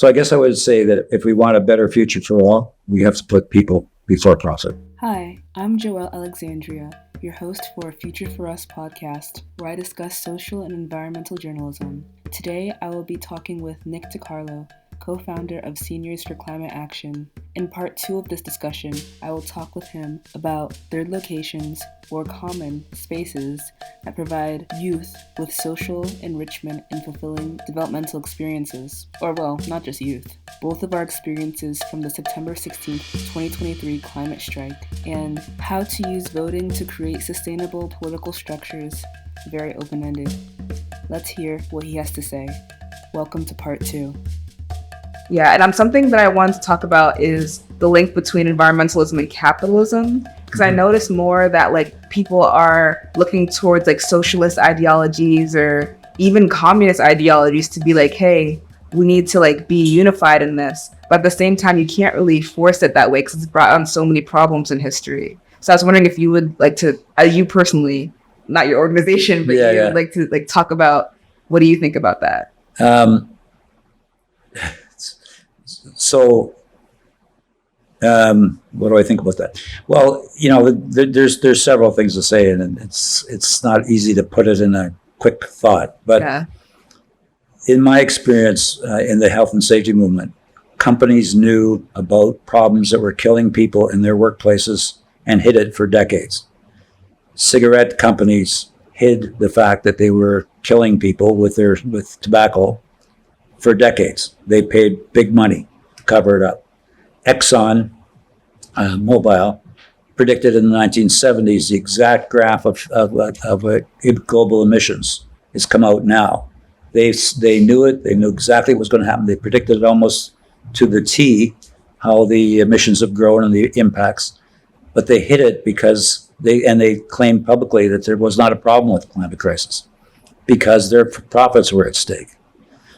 So I guess I would say that if we want a better future for all, we have to put people before profit. Hi, I'm Joelle Alexandria, your host for Future for Us podcast, where I discuss social and environmental journalism. Today, I will be talking with Nick De Carlo, co-founder of Seniors for Climate Action. In part 2 of this discussion, I will talk with him about third locations or common spaces that provide youth with social enrichment and fulfilling developmental experiences. Or well, not just youth. Both of our experiences from the September 16th, 2023 climate strike and how to use voting to create sustainable political structures. Very open-ended. Let's hear what he has to say. Welcome to part 2. Yeah, and something that I wanted to talk about is the link between environmentalism and capitalism, because I notice more that like people are looking towards like socialist ideologies or even communist ideologies to be like, hey, we need to like be unified in this. But at the same time, you can't really force it that way because it's brought on so many problems in history. So I was wondering if you would like to, you personally, not your organization, but you would like to like talk about what do you think about that? So, what do I think about that? Well, there's several things to say, and it's not easy to put it in a quick thought. But in my experience in the health and safety movement, companies knew about problems that were killing people in their workplaces and hid it for decades. Cigarette companies hid the fact that they were killing people with tobacco for decades. They paid big money to cover it up. Exxon Mobil predicted in the 1970s the exact graph of global emissions. It's come out now. They knew it. They knew exactly what was going to happen. They predicted it almost to the T, how the emissions have grown and the impacts. But they hid it because they claimed publicly that there was not a problem with the climate crisis because their profits were at stake.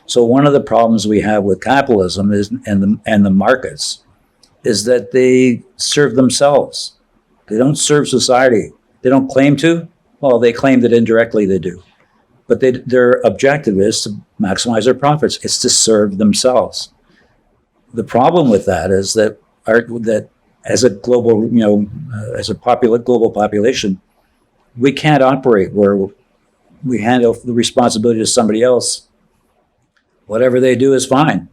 So one of the problems we have with capitalism is and the markets is that they serve themselves. They don't serve society. They don't claim to. Well, they claim that indirectly they do. But their objective is to maximize their profits. It's to serve themselves. The problem with that is that as a global, as a global population, we can't operate where we hand off the responsibility to somebody else. Whatever they do is fine.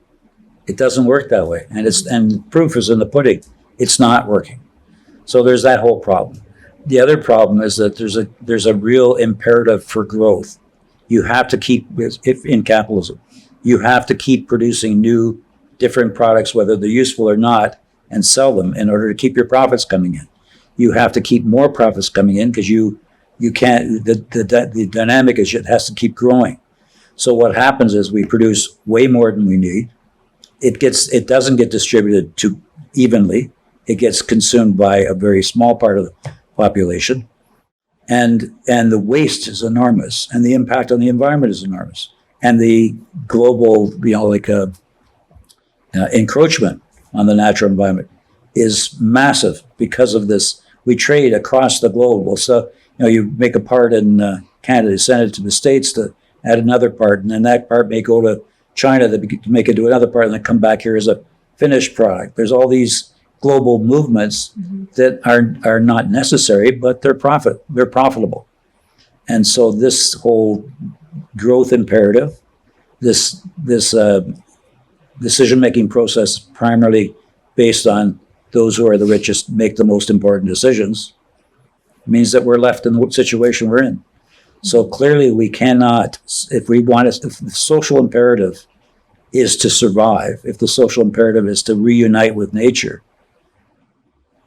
It doesn't work that way. And proof is in the pudding. It's not working. So there's that whole problem. The other problem is that there's a real imperative for growth. You have to keep, if in capitalism, you have to keep producing new, different products, whether they're useful or not, and sell them in order to keep your profits coming in. You have to keep more profits coming in because you can't, the dynamic is it has to keep growing. So what happens is we produce way more than we need. It doesn't get distributed too evenly. It gets consumed by a very small part of the population. And the waste is enormous, and the impact on the environment is enormous. And the global, encroachment on the natural environment is massive because of this. We trade across the globe. Well, so, you make a part in Canada, send it to the States to add another part, and then that part may go to China to make it do another part, and then come back here as a finished product. There's all these global movements that are not necessary, but they're profitable. And so this whole growth imperative, this decision-making process primarily based on those who are the richest make the most important decisions, means that we're left in the situation we're in. So clearly we cannot, if the social imperative is to survive, if the social imperative is to reunite with nature,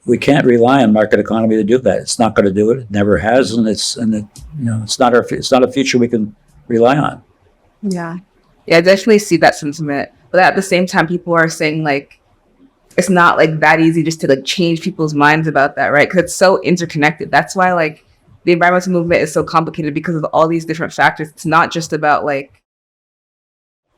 we can't rely on market economy to do that. It's not going to do it. It never has, and it's not a future we can rely on. Yeah, I definitely see that sentiment. But at the same time, people are saying like it's not like that easy just to like change people's minds about that, right? Because it's so interconnected. That's why like the environmental movement is so complicated because of all these different factors. It's not just about like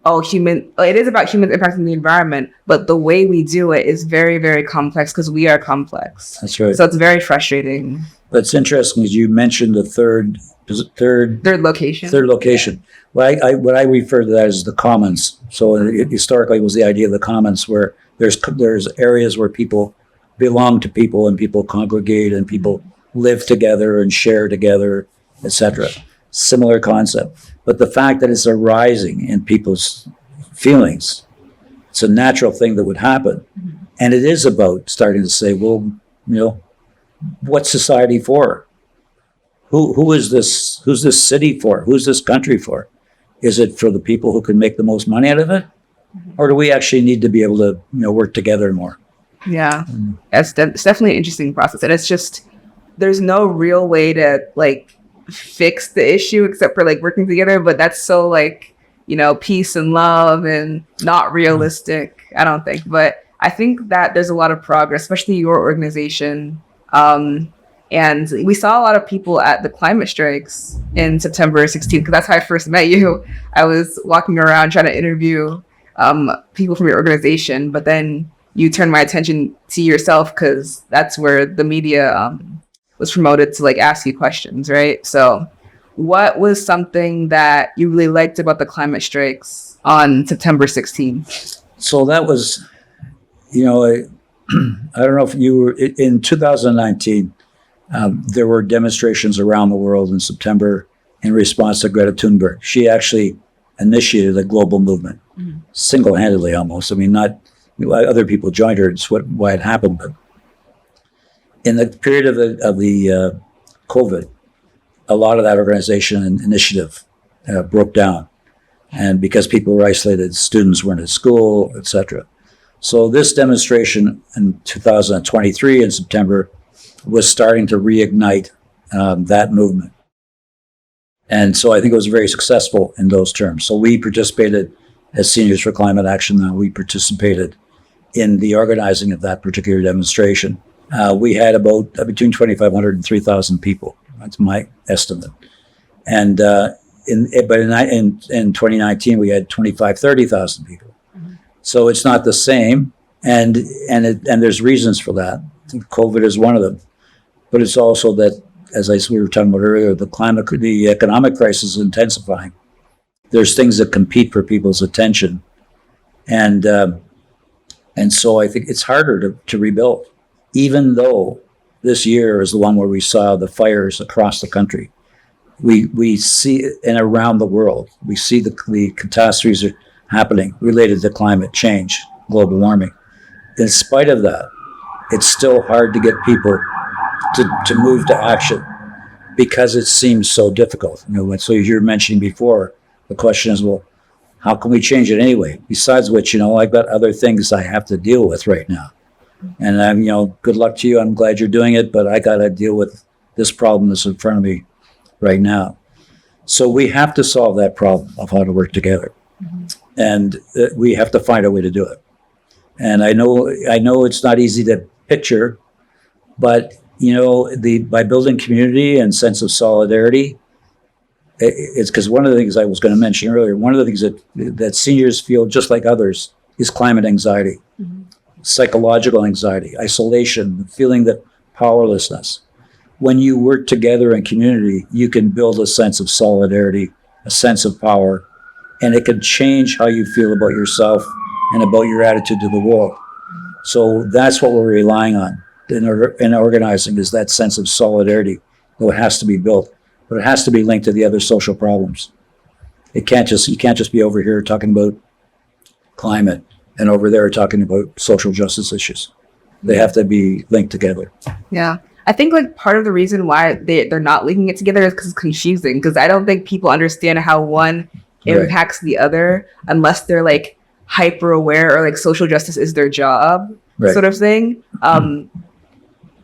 it is about humans impacting the environment, but the way we do it is very, very complex because we are complex. That's right. So it's very frustrating. But it's interesting as you mentioned the third is it third location. Third location. Well, what I refer to that as the commons. So historically, it was the idea of the commons, where there's areas where people belong to people, and people congregate, and people live together and share together, etc. Similar concept, but the fact that it's arising in people's feelings, it's a natural thing that would happen, and it is about starting to say, well, what's society for? Who is this? Who's this city for? Who's this country for? Is it for the people who can make the most money out of it? Or do we actually need to be able to, work together more? Yeah, it's definitely an interesting process. And it's just, there's no real way to fix the issue except for working together. But that's so peace and love and not realistic, I don't think. But I think that there's a lot of progress, especially your organization. And we saw a lot of people at the climate strikes in September 16th, because that's how I first met you. I was walking around trying to interview people from your organization, but then you turned my attention to yourself because that's where the media was promoted to ask you questions, right? So what was something that you really liked about the climate strikes on September 16th? So that was, I don't know if you were, in 2019, there were demonstrations around the world in September in response to Greta Thunberg. She actually initiated a global movement, single-handedly almost. I mean, not other people joined her. It's why it happened. But in the period of the COVID, a lot of that organization and initiative broke down, and because people were isolated, students weren't at school, etc. So this demonstration in 2023 in September was starting to reignite that movement. And so I think it was very successful in those terms. So we participated as Seniors for Climate Action. We participated in the organizing of that particular demonstration. We had about between 2,500 and 3,000 people. That's my estimate. And in 2019, we had 25, 30,000 people. So it's not the same. And there's reasons for that. I think COVID is one of them. But it's also that, as we were talking about earlier, the economic crisis is intensifying. There's things that compete for people's attention. And so I think it's harder to rebuild, even though this year is the one where we saw the fires across the country. We see, and around the world, we see the catastrophes are happening related to climate change, global warming. In spite of that, it's still hard to get people to move to action because it seems so difficult. So as you were mentioning before, the question is, well, how can we change it anyway? Besides which, I've got other things I have to deal with right now. And I'm, good luck to you. I'm glad you're doing it, but I got to deal with this problem that's in front of me right now. So we have to solve that problem of how to work together. And we have to find a way to do it. And I know it's not easy to picture, but by building community and sense of solidarity, it's because one of the things I was going to mention earlier, one of the things that seniors feel just like others is climate anxiety, psychological anxiety, isolation, the feeling that powerlessness. When you work together in community, you can build a sense of solidarity, a sense of power, and it can change how you feel about yourself and about your attitude to the world. So that's what we're relying on in organizing, is that sense of solidarity that has to be built, but it has to be linked to the other social problems. You can't just be over here talking about climate and over there talking about social justice issues. They have to be linked together. Yeah. I think part of the reason why they're not linking it together is because it's confusing, because I don't think people understand how one impacts the other unless they're hyper aware, or social justice is their job, sort of thing.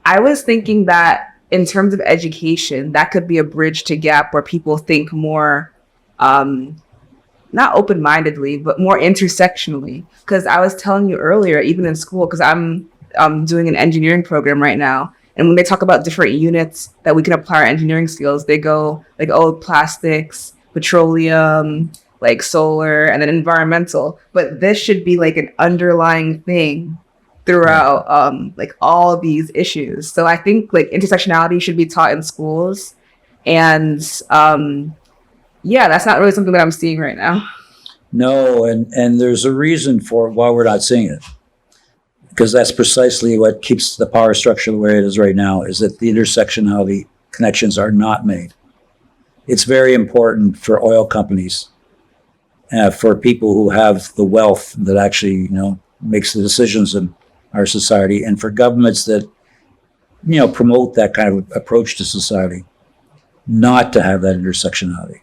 I was thinking that in terms of education, that could be a bridge to gap where people think more, not open-mindedly, but more intersectionally. Because I was telling you earlier, even in school, because I'm doing an engineering program right now, and when they talk about different units that we can apply our engineering skills, they go plastics, petroleum, solar, and then environmental. But this should be an underlying thing throughout all of these issues. So I think intersectionality should be taught in schools, And that's not really something that I'm seeing right now. No, and there's a reason for why we're not seeing it. Because that's precisely what keeps the power structure the way it is right now, is that the intersectionality connections are not made. It's very important for oil companies, for people who have the wealth that actually, makes the decisions in our society, and for governments that, promote that kind of approach to society, not to have that intersectionality.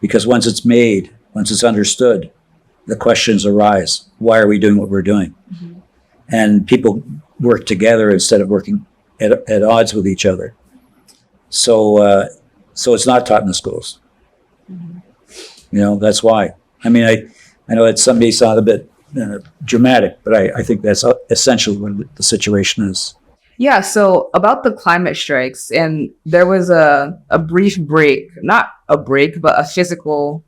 Because once it's made, once it's understood, the questions arise. Why are we doing what we're doing? Mm-hmm. And people work together instead of working at odds with each other. So it's not taught in the schools. Mm-hmm. That's why. I mean, I know that some may sound a bit dramatic, but I think that's essentially what the situation is. Yeah, so about the climate strikes, and there was a brief break, not a break, but a physical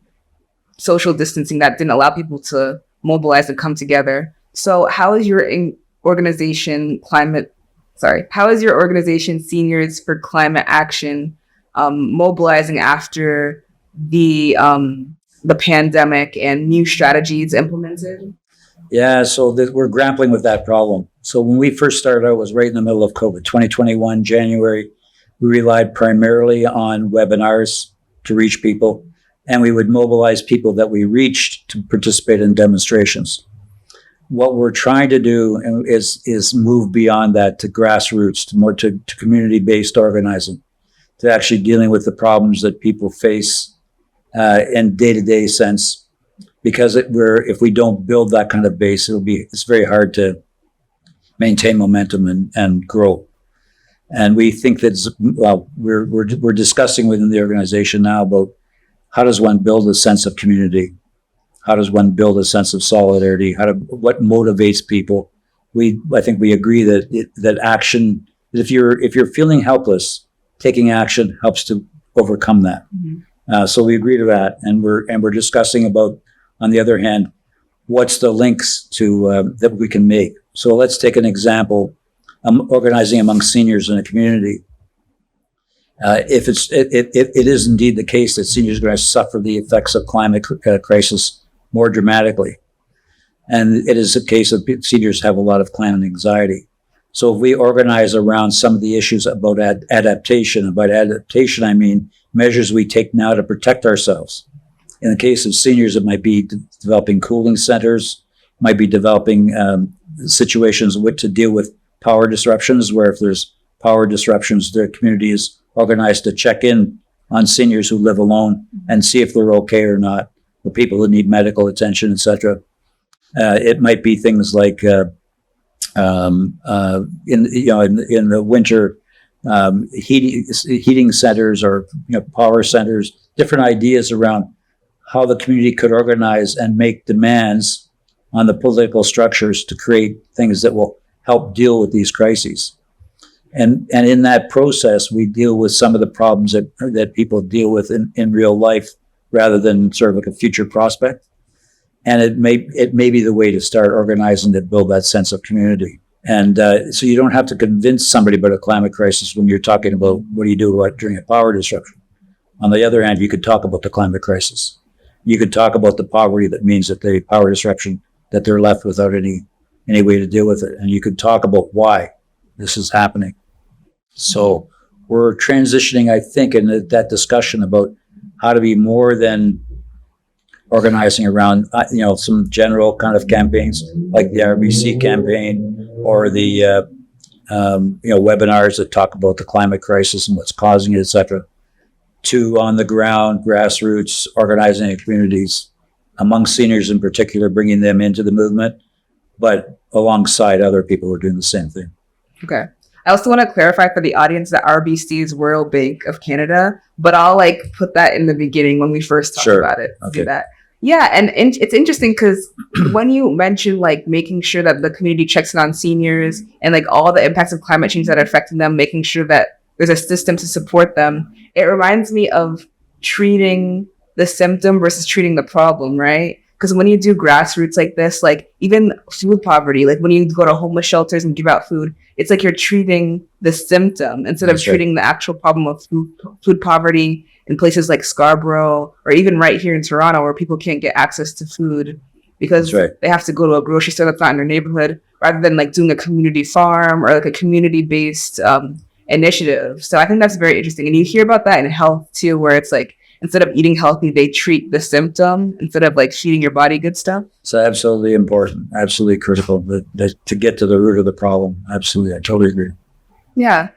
social distancing that didn't allow people to mobilize and come together. So how is your organization Seniors for Climate Action mobilizing after the pandemic and new strategies implemented? Yeah, so we're grappling with that problem. So when we first started out, it was right in the middle of COVID, 2021, January. We relied primarily on webinars to reach people, and we would mobilize people that we reached to participate in demonstrations. What we're trying to do is move beyond that to grassroots, to community-based organizing, to actually dealing with the problems that people face in day-to-day sense. Because if we don't build that kind of base, it's very hard to maintain momentum and grow. And we think that we're discussing within the organization now about how does one build a sense of community. How does one build a sense of solidarity? What motivates people? I think we agree that action. That if you're feeling helpless, taking action helps to overcome that. Mm-hmm. So we agree to that, and we're discussing about, on the other hand, what's the links to that we can make. So let's take an example: organizing among seniors in a community. If it is indeed the case that seniors are going to suffer the effects of climate crisis more dramatically. And it is a case of seniors have a lot of climate anxiety. So if we organize around some of the issues about adaptation, I mean measures we take now to protect ourselves. In the case of seniors, it might be developing cooling centers, might be developing situations to deal with power disruptions, where if there's power disruptions, the community is organized to check in on seniors who live alone and see if they're okay or not. For people who need medical attention, etc. It might be things like in the winter, heating centers or power centers. Different ideas around how the community could organize and make demands on the political structures to create things that will help deal with these crises. And in that process, we deal with some of the problems that people deal with in real life, rather than sort of like a future prospect. And it may be the way to start organizing to build that sense of community. And so you don't have to convince somebody about a climate crisis when you're talking about what do you do during a power disruption. On the other hand, you could talk about the climate crisis. You could talk about the poverty that means that the power disruption, that they're left without any way to deal with it. And you could talk about why this is happening. So we're transitioning, I think, in that discussion about how to be more than organizing around, some general kind of campaigns like the RBC campaign or the, webinars that talk about the climate crisis and what's causing it, et cetera, to on the ground, grassroots, organizing in communities, among seniors in particular, bringing them into the movement, but alongside other people who are doing the same thing. Okay. I also want to clarify for the audience that RBC is World Bank of Canada, but I'll put that in the beginning when we first talk about it. Okay. Do that. Yeah, and it's interesting because when you mention making sure that the community checks in on seniors and all the impacts of climate change that are affecting them, making sure that there's a system to support them, it reminds me of treating the symptom versus treating the problem, right? Because when you do grassroots like this, like even food poverty, like when you go to homeless shelters and give out food, it's like you're treating the symptom instead of treating the actual problem of food poverty in places like Scarborough, or even right here in Toronto, where people can't get access to food because they have to go to a grocery store that's not in their neighborhood, rather than like doing a community farm or like a community-based initiative. So I think that's very interesting. And you hear about that in health too, where it's like, instead of eating healthy, they treat the symptom instead of like feeding your body good stuff. It's absolutely important, absolutely critical to get to the root of the problem. Absolutely. I totally agree. Yeah.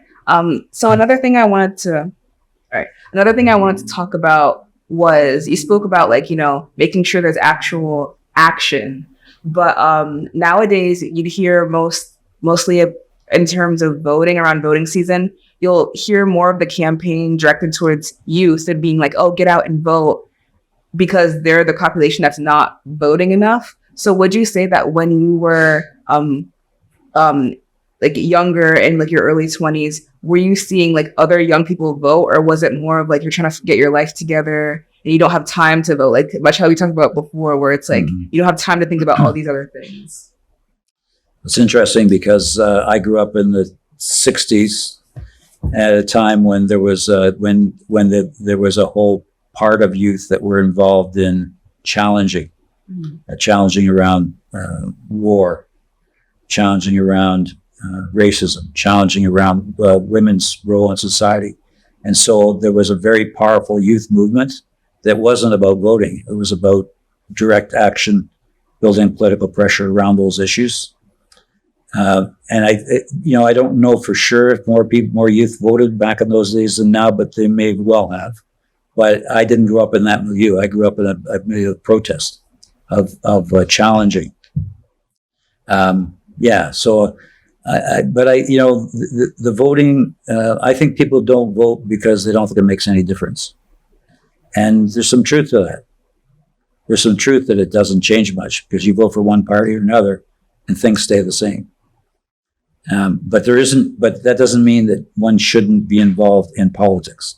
So another thing I wanted to talk about was, you spoke about like, you know, making sure there's actual action. But nowadays you'd hear mostly in terms of voting, around voting season, you'll hear more of the campaign directed towards youth and being like, oh, get out and vote, because they're the population that's not voting enough. So would you say that when you were like younger and like your early 20s, were you seeing like other young people vote, or was it more of like you're trying to get your life together and you don't have time to vote, like much how we talked about before, where it's like you don't have time to think about all these other things? It's interesting because I grew up in the 60s at a time when there was there was a whole part of youth that were involved in challenging around war, challenging around racism, challenging around women's role in society. And so there was a very powerful youth movement that wasn't about voting. It was about direct action, building political pressure around those issues. And I don't know for sure if more youth voted back in those days than now, but they may well have. But I didn't grow up in that milieu. I grew up in a milieu of protest, of challenging. So the voting, I think people don't vote because they don't think it makes any difference. And there's some truth to that. There's some truth that it doesn't change much, because you vote for one party or another and things stay the same. But that doesn't mean that one shouldn't be involved in politics.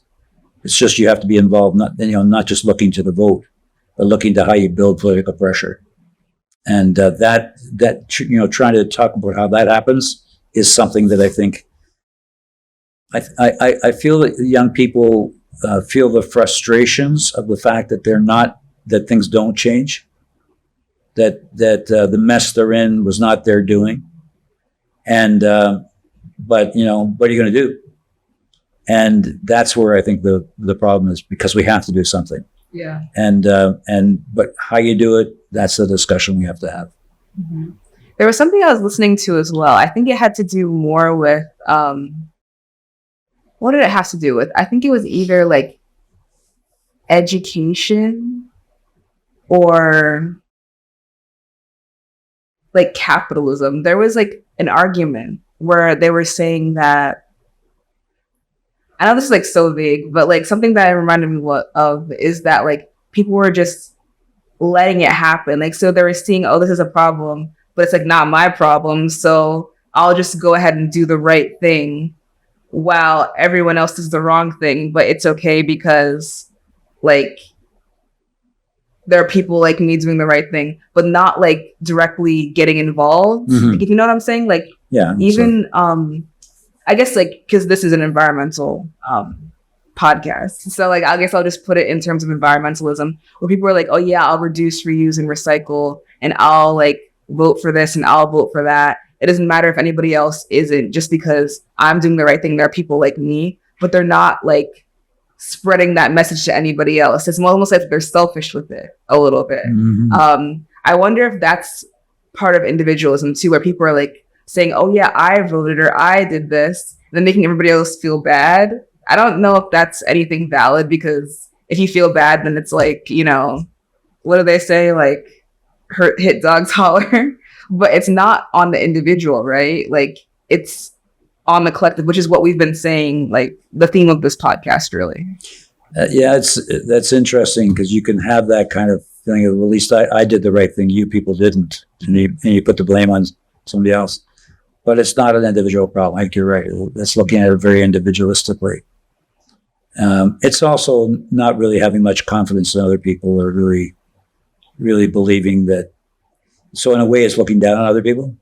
It's just, you have to be involved, not just looking to the vote, but looking to how you build political pressure. And trying to talk about how that happens is something that I think, I feel that young people feel the frustrations of the fact that that things don't change, that the mess they're in was not their doing. And, but what are you going to do? And that's where I think the problem is, because we have to do something. Yeah. But how you do it, that's the discussion we have to have. Mm-hmm. There was something I was listening to as well. I think it had to do more with, what did it have to do with? I think it was either like education or like capitalism. There was like an argument where they were saying that, I know this is like so vague, but like something that it reminded me of is that like people were just letting it happen. Like, so they were seeing, oh, this is a problem, but it's like not my problem. So I'll just go ahead and do the right thing while everyone else does the wrong thing. But it's okay because like there are people like me doing the right thing, but not like directly getting involved. Mm-hmm. Like, if you know what I'm saying? Like, yeah, even, I guess like, because this is an environmental podcast. So like, I guess I'll just put it in terms of environmentalism, where people are like, oh yeah, I'll reduce, reuse, and recycle, and I'll like vote for this and I'll vote for that. It doesn't matter if anybody else isn't, just because I'm doing the right thing. There are people like me, but they're not like spreading that message to anybody else. It's almost like they're selfish with it a little bit. Mm-hmm. I wonder if that's part of individualism too, where people are like saying, oh yeah, I voted or I did this, and then making everybody else feel bad. I don't know if that's anything valid, because if you feel bad, then it's like, what do they say? Like, hit dogs holler. But it's not on the individual, right? Like, it's on the collective, which is what we've been saying, like the theme of this podcast, really. That's interesting, because you can have that kind of feeling of, at least I did the right thing, you people didn't, and you put the blame on somebody else. But it's not an individual problem. I think you're right. That's looking at it very individualistically. It's also not really having much confidence in other people, or really really believing that. So in a way, it's looking down on other people,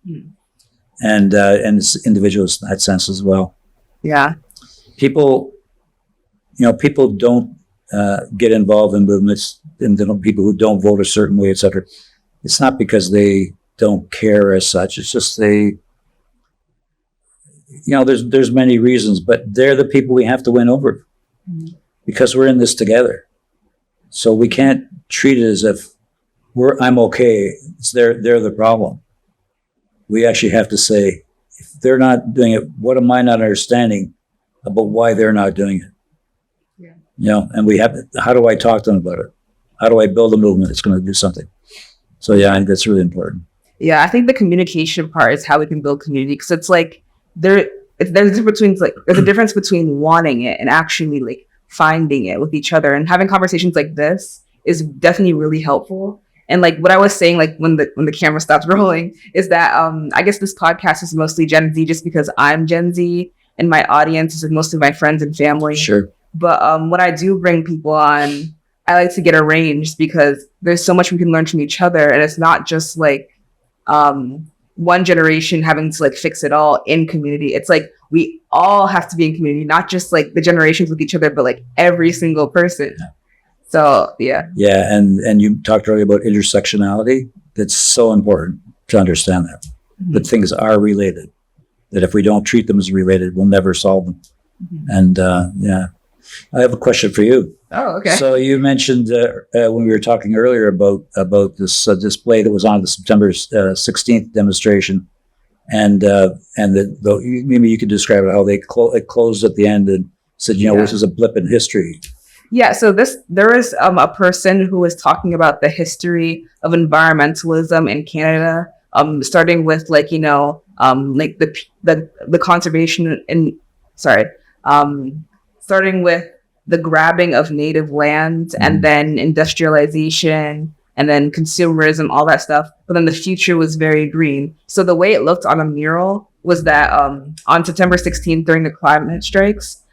and it's individuals in that sense as well. Yeah. People don't get involved in movements, and people who don't vote a certain way, etc. It's not because they don't care as such. It's just there's many reasons, but they're the people we have to win over because we're in this together. So we can't treat it as if I'm okay. It's they're the problem. We actually have to say, if they're not doing it, what am I not understanding about why they're not doing it? Yeah. And we have, how do I talk to them about it? How do I build a movement that's going to do something? So I think that's really important. Yeah, I think the communication part is how we can build community, because it's like there's a difference between wanting it and actually finding it with each other, and having conversations like this is definitely really helpful. And what I was saying, when the camera stops rolling, is that I guess this podcast is mostly Gen Z just because I'm Gen Z and my audience is mostly my friends and family. Sure. But when I do bring people on, I like to get arranged because there's so much we can learn from each other, and it's not just one generation having to fix it all in community. It's we all have to be in community, not just the generations with each other, but every single person. So yeah. And you talked earlier about intersectionality. That's so important to understand that that things are related, that if we don't treat them as related, we'll never solve them. And I have a question for you. Oh, okay. So you mentioned when we were talking earlier about this display that was on the September 16th demonstration, and maybe you could describe it, how it closed at the end and said, this is a blip in history. Yeah. So there is a person who was talking about the history of environmentalism in Canada, starting with the conservation starting with the grabbing of native lands and then industrialization and then consumerism, all that stuff. But then the future was very green. So the way it looked on a mural was that on September 16th during the climate strikes,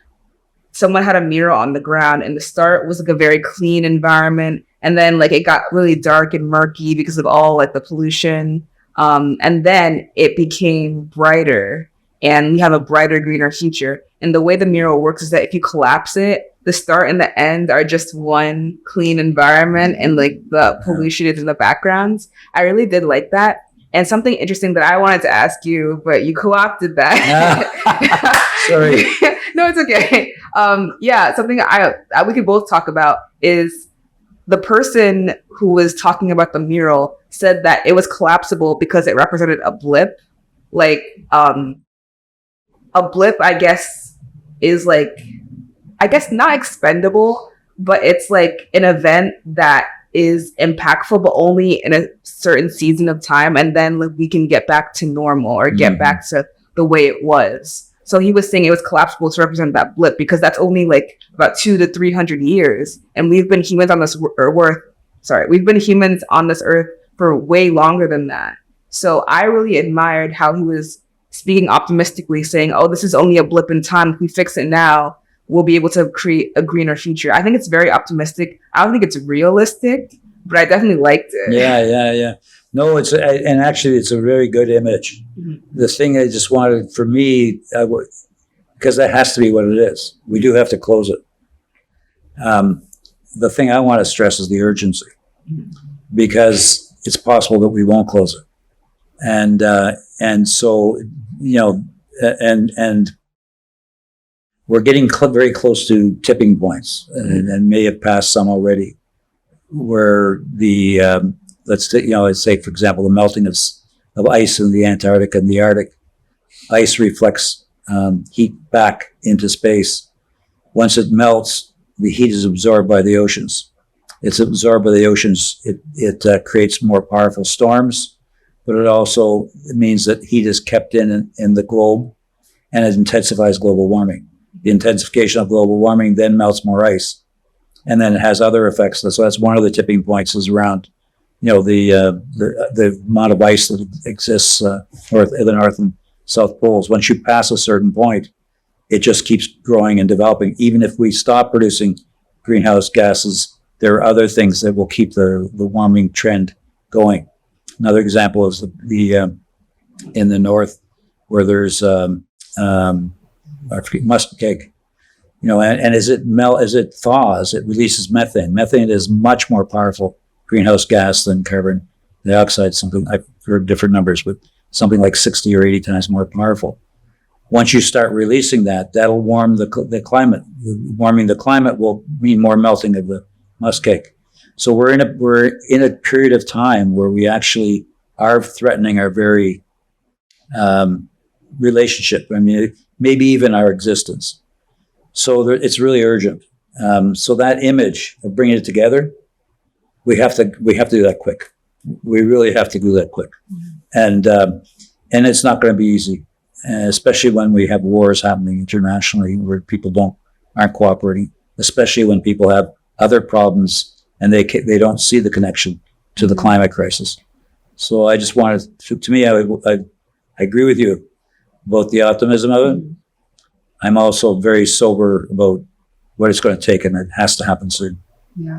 someone had a mural on the ground, and the start was a very clean environment. And then it got really dark and murky because of all the pollution. And then it became brighter, and we have a brighter, greener future. And the way the mural works is that if you collapse it, the start and the end are just one clean environment, and the pollution is in the backgrounds. I really did like that. And something interesting that I wanted to ask you, but you co-opted that. Sorry. No, it's okay. Something we could both talk about is the person who was talking about the mural said that it was collapsible because it represented a blip. A blip, I guess, is not expendable, but it's an event that is impactful, but only in a certain season of time, and then we can get back to normal or get back to the way it was. So he was saying it was collapsible to represent that blip because that's only about 200 to 300 years, and we've been humans on this earth for way longer than that. So I really admired how he was speaking optimistically, saying, "Oh, this is only a blip in time. If we fix it now, we'll be able to create a greener future." I think it's very optimistic. I don't think it's realistic, but I definitely liked it. Yeah. No, and actually it's a very good image. The thing I just wanted for me, because that has to be what it is. We do have to close it. The thing I want to stress is the urgency, because it's possible that we won't close it. And so, and we're getting very close to tipping points, and may have passed some already, where let's say, for example, the melting of ice in the Antarctic and the Arctic. Ice reflects heat back into space. Once it melts, the heat is absorbed by the oceans. It's absorbed by the oceans. It creates more powerful storms, but it means that heat is kept in the globe, and it intensifies global warming. The intensification of global warming then melts more ice, and then it has other effects. So that's one of the tipping points, is around the amount of ice that exists in the North and South Poles. Once you pass a certain point, it just keeps growing and developing. Even if we stop producing greenhouse gases, there are other things that will keep the warming trend going. Another example is the in the north where there's musk cake, and as it thaws, it releases methane. Methane is much more powerful greenhouse gas than carbon dioxide. Something I've heard different numbers, but something like 60 or 80 times more powerful. Once you start releasing that, that'll warm the climate. Warming the climate will mean more melting of the musk cake. So we're in a period of time where we actually are threatening our very relationship. I mean, maybe even our existence. So it's really urgent. So that image of bringing it together, we have to do that quick. We really have to do that quick, and it's not going to be easy, especially when we have wars happening internationally where people aren't cooperating. Especially when people have other problems and they don't see the connection to the climate crisis. So I just wanted to me, I agree with you about the optimism of it. I'm also very sober about what it's going to take, and it has to happen soon. Yeah.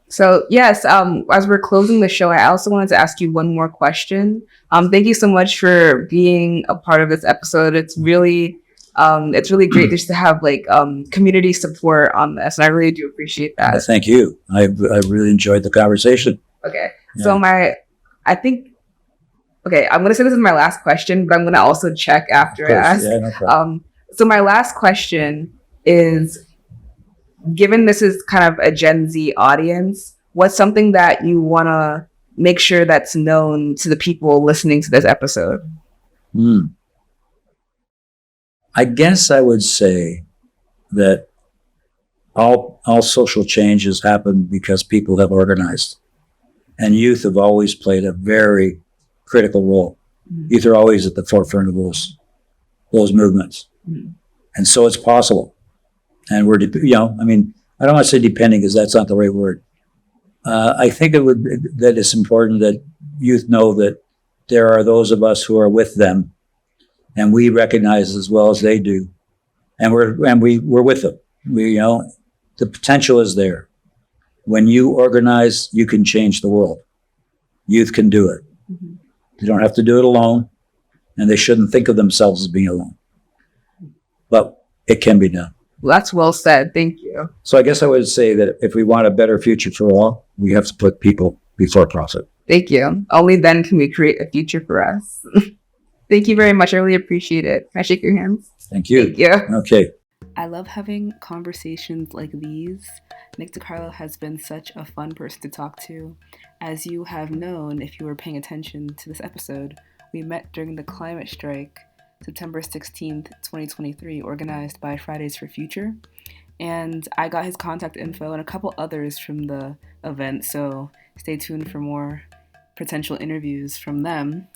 So yes, as we're closing the show, I also wanted to ask you one more question. Thank you so much for being a part of this episode. It's really great just to have community support on this, and I really do appreciate that. Thank you. I really enjoyed the conversation. Okay, yeah. So I'm going to say this is my last question, but I'm going to also check after I ask. Yeah, no problem. So my last question is, given this is kind of a Gen Z audience, what's something that you want to make sure that's known to the people listening to this episode? I guess I would say that all social changes happen because people have organized, and youth have always played a very critical role. Youth are always at the forefront of those movements, and so it's possible. And we're, I mean, I don't want to say depending because that's not the right word. I think that it's important that youth know that there are those of us who are with them, and we recognize as well as they do, and we're with them. The potential is there. When you organize, you can change the world. Youth can do it. They don't have to do it alone, and they shouldn't think of themselves as being alone. But it can be done. Well, that's well said. Thank you. So I guess I would say that if we want a better future for all, we have to put people before profit. Thank you. Only then can we create a future for us. Thank you very much. I really appreciate it. Can I shake your hands? Thank you. Thank you. Okay. I love having conversations like these. Nick De Carlo has been such a fun person to talk to. As you have known, if you were paying attention to this episode, we met during the climate strike, September 16th, 2023, organized by Fridays for Future. And I got his contact info and a couple others from the event, so stay tuned for more potential interviews from them.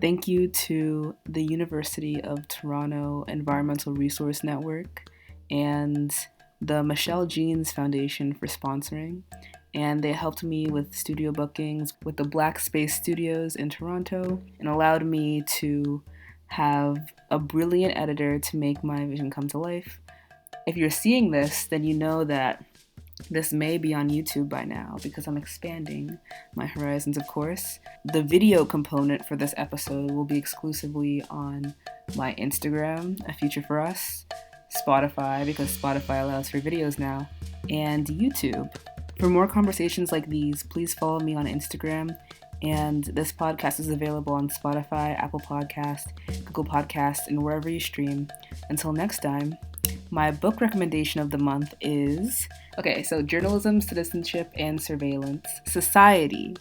Thank you to the University of Toronto Environmental Resource Network and the Michelle Jeans Foundation for sponsoring. And they helped me with studio bookings with the Black Space Studios in Toronto and allowed me to have a brilliant editor to make my vision come to life. If you're seeing this, then you know that this may be on YouTube by now because I'm expanding my horizons, of course. The video component for this episode will be exclusively on my Instagram, A Future for Us, Spotify, because Spotify allows for videos now, and YouTube. For more conversations like these, please follow me on Instagram. And this podcast is available on Spotify, Apple Podcast, Google Podcast, and wherever you stream. Until next time, my book recommendation of the month is, Journalism, Citizenship, and Surveillance, Society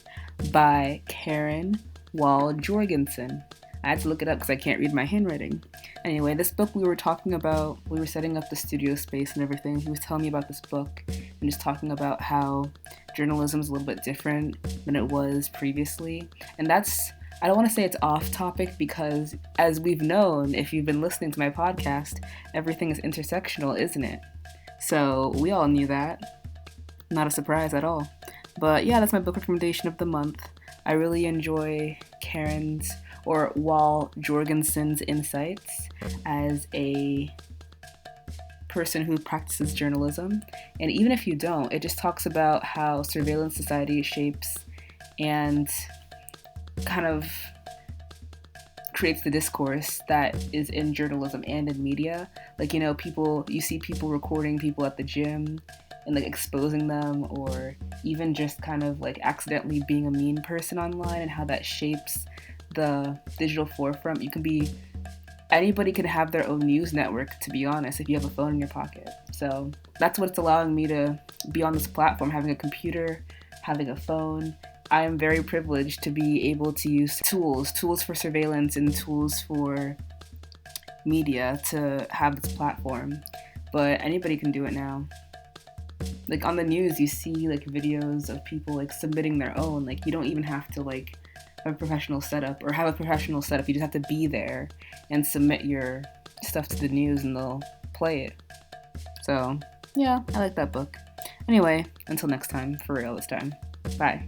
by Karen Wall Jorgensen. I had to look it up because I can't read my handwriting. Anyway, this book we were setting up the studio space and everything. He was telling me about this book and just talking about how journalism is a little bit different than it was previously. And I don't want to say it's off topic because, as we've known, if you've been listening to my podcast, everything is intersectional, isn't it? So we all knew that. Not a surprise at all. But yeah, that's my book recommendation of the month. I really enjoy Karen's or Wall Jorgensen's insights as a person who practices journalism. And even if you don't, it just talks about how surveillance society shapes and kind of creates the discourse that is in journalism and in media. Like, you know, you see people recording people at the gym and like exposing them, or even just kind of like accidentally being a mean person online, and how that shapes the digital forefront. Anybody can have their own news network, to be honest, if you have a phone in your pocket. So that's what's allowing me to be on this platform, having a computer, having a phone. I am very privileged to be able to use tools for surveillance and tools for media to have this platform. But anybody can do it now. Like on the news, you see like videos of people like submitting their own. Like you don't even have to like have a professional setup or have a professional setup. You just have to be there and submit your stuff to the news and they'll play it. So yeah, I like that book. Anyway, until next time, for real this time. Bye.